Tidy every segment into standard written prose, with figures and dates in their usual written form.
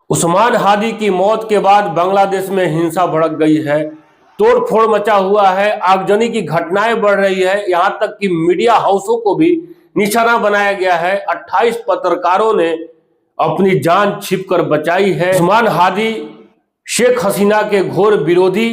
उस्मान हादी की मौत के बाद बांग्लादेश में हिंसा भड़क गई है। तोड़फोड़ मचा हुआ है, आगजनी की घटनाएं बढ़ रही है। यहां तक कि मीडिया हाउसों को भी निशाना बनाया गया है। 28 पत्रकारों ने अपनी जान छिपकर बचाई है। उस्मान हादी शेख हसीना के घोर विरोधी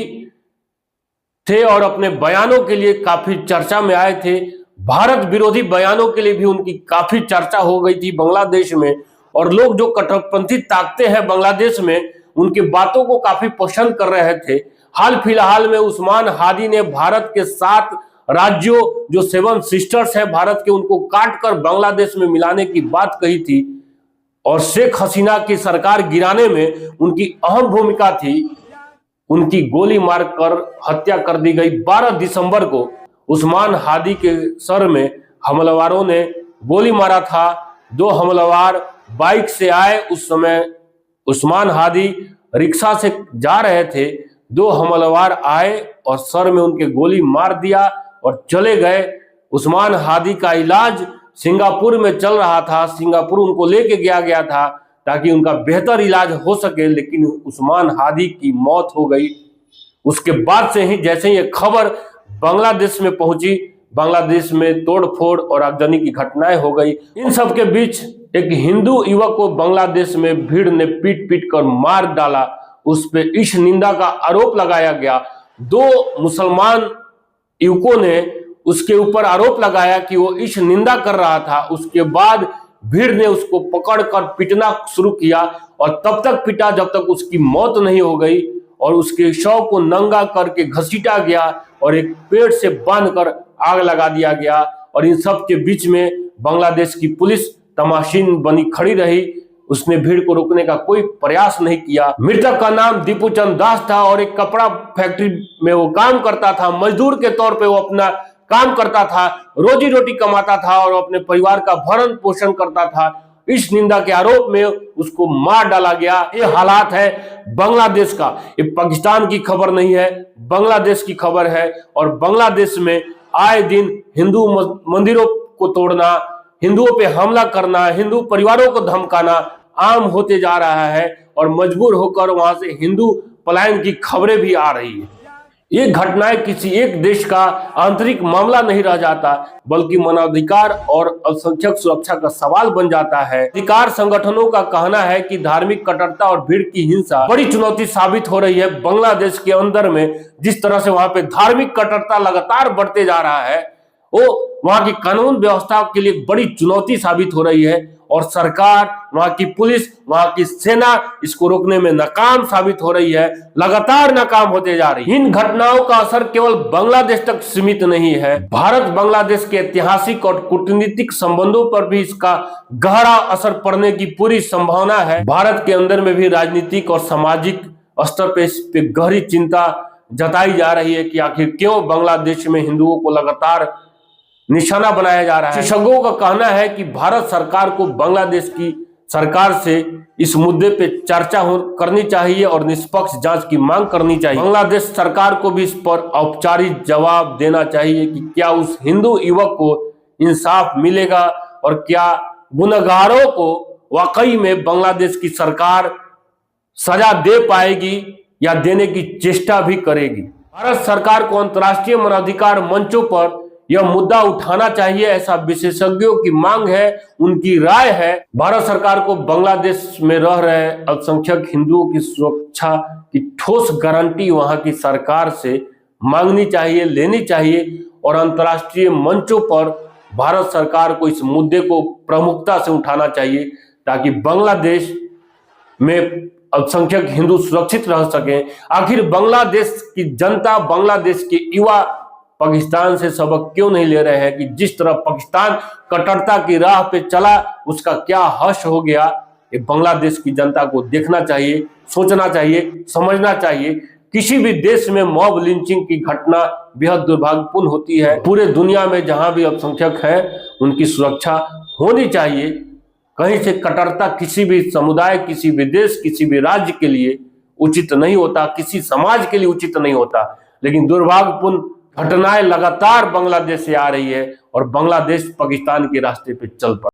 थे और अपने बयानों के लिए काफी चर्चा में आए थे। भारत विरोधी बयानों के लिए भी उनकी काफी चर्चा हो गई थी बांग्लादेश में, और लोग जो कट्टरपंथी ताकतें हैं बांग्लादेश में उनकी बातों को काफी पसंद कर रहे थे। हाल फिलहाल में उस्मान हादी ने भारत के 7 राज्यों जो 7 सिस्टर्स हैं भारत के, उनको काट कर बांग्लादेश में मिलाने की बात कही थी, और शेख हसीना की सरकार गिराने में उनकी अहम भूमिका थी। उनकी गोली मारकर हत्या कर दी गई। 12 दिसंबर को उस्मान हादी के सर में हमलावरों ने गोली मारा था। 2 हमलावर बाइक से आए, उस समय उस्मान हादी रिक्शा से जा रहे थे। 2 हमलावर आए और सर में उनके गोली मार दिया और चले गए। उस्मान हादी का इलाज सिंगापुर में चल रहा था। सिंगापुर उनको लेके गया था ताकि उनका बेहतर इलाज हो सके, लेकिन उस्मान हादी की मौत हो गई। उसके बाद से ही जैसे ये खबर बांग्लादेश में पहुंची, बांग्लादेश में तोड़फोड़ और आगजनी की घटनाएं हो गई। इन सब के बीच एक हिंदू युवक को बांग्लादेश में भीड़ ने पीट पीट कर मार डाला। उस पर ईश निंदा का आरोप लगाया गया। 2 मुसलमान युवकों ने उसके ऊपर आरोप लगाया कि वो ईश निंदा कर रहा था। उसके बाद भीड़ ने उसको पकड़कर पीटना शुरू किया, और तब तक पीटा जब तक उसकी मौत नहीं हो गई, और उसके शव को नंगा करके घसीटा गया और एक पेड़ से बांधकर आग लगा दिया गया। और इन सब के बीच में बांग्लादेश की पुलिस तमाशीन बनी खड़ी रही। उसने भीड़ को रोकने का कोई प्रयास नहीं किया। मृतक का नाम दीपू चंद दास था और एक कपड़ा फैक्ट्री में वो काम करता था। मजदूर के तौर पे वो अपना काम करता था, रोजी रोटी कमाता था और अपने परिवार का भरण पोषण करता था। इस निंदा के आरोप में उसको मार डाला गया। ये हालात है बांग्लादेश का। ये पाकिस्तान की खबर नहीं है, बांग्लादेश की खबर है। और बांग्लादेश में आए दिन हिंदू मंदिरों को तोड़ना, हिंदुओं पे हमला करना, हिंदू परिवारों को धमकाना आम होते जा रहा है, और मजबूर होकर वहां से हिंदू पलायन की खबरें भी आ रही है। ये घटनाएं किसी एक देश का आंतरिक मामला नहीं रह जाता, बल्कि मानवाधिकार और अल्पसंख्यक सुरक्षा का सवाल बन जाता है। अधिकार संगठनों का कहना है कि धार्मिक कट्टरता और भीड़ की हिंसा बड़ी चुनौती साबित हो रही है बांग्लादेश के अंदर में। जिस तरह से वहां पे धार्मिक कट्टरता लगातार बढ़ते जा रहा है, वो वहां की कानून व्यवस्था के लिए बड़ी चुनौती साबित हो रही है, और सरकार, वहां की पुलिस, वहां की सेना इसको रोकने में नाकाम साबित हो रही है, लगातार नाकाम होते जा रही है। इन घटनाओं का असर केवल बांग्लादेश तक सीमित नहीं है, भारत बांग्लादेश के ऐतिहासिक और कूटनीतिक संबंधों पर भी इसका गहरा असर पड़ने की पूरी संभावना है। भारत के अंदर में भी राजनीतिक और सामाजिक स्तर पर इस पे गहरी चिंता जताई जा रही है कि आखिर क्यों बांग्लादेश में हिंदुओं को लगातार निशाना बनाया जा रहा है। विशेषज्ञों का कहना है कि भारत सरकार को बांग्लादेश की सरकार से इस मुद्दे पे चर्चा करनी चाहिए और निष्पक्ष जांच की मांग करनी चाहिए। बांग्लादेश सरकार को भी इस पर औपचारिक जवाब देना चाहिए कि क्या उस हिंदू युवक को इंसाफ मिलेगा, और क्या गुनहगारों को वाकई में बांग्लादेश की सरकार सजा दे पाएगी या देने की चेष्टा भी करेगी। भारत सरकार को अंतर्राष्ट्रीय मानवाधिकार मंचों पर यह मुद्दा उठाना चाहिए, ऐसा विशेषज्ञों की मांग है, उनकी राय है। भारत सरकार को बांग्लादेश में रह रहे अल्पसंख्यक हिंदुओं की सुरक्षा की ठोस गारंटी वहां की सरकार से मांगनी चाहिए, लेनी चाहिए, और अंतर्राष्ट्रीय मंचों पर भारत सरकार को इस मुद्दे को प्रमुखता से उठाना चाहिए, ताकि बांग्लादेश में अल्पसंख्यक हिंदू सुरक्षित रह सकें। आखिर बांग्लादेश की जनता, बांग्लादेश के युवा पाकिस्तान से सबक क्यों नहीं ले रहे हैं कि जिस तरह पाकिस्तान कट्टरता की राह पे चला, उसका क्या हश्र हो गया। ये बांग्लादेश की जनता को देखना चाहिए, सोचना चाहिए, समझना चाहिए। किसी भी देश में मॉब लिंचिंग की घटना बेहद दुर्भाग्यपूर्ण होती है। पूरे दुनिया में जहां भी अल्पसंख्यक है उनकी सुरक्षा होनी चाहिए। कहीं से कट्टरता किसी भी समुदाय, किसी भी देश, किसी भी राज्य के लिए उचित नहीं होता, किसी समाज के लिए उचित नहीं होता। लेकिन दुर्भाग्यपूर्ण घटनाएं लगातार बांग्लादेश से आ रही है, और बांग्लादेश पाकिस्तान के रास्ते पे चल पड़ा।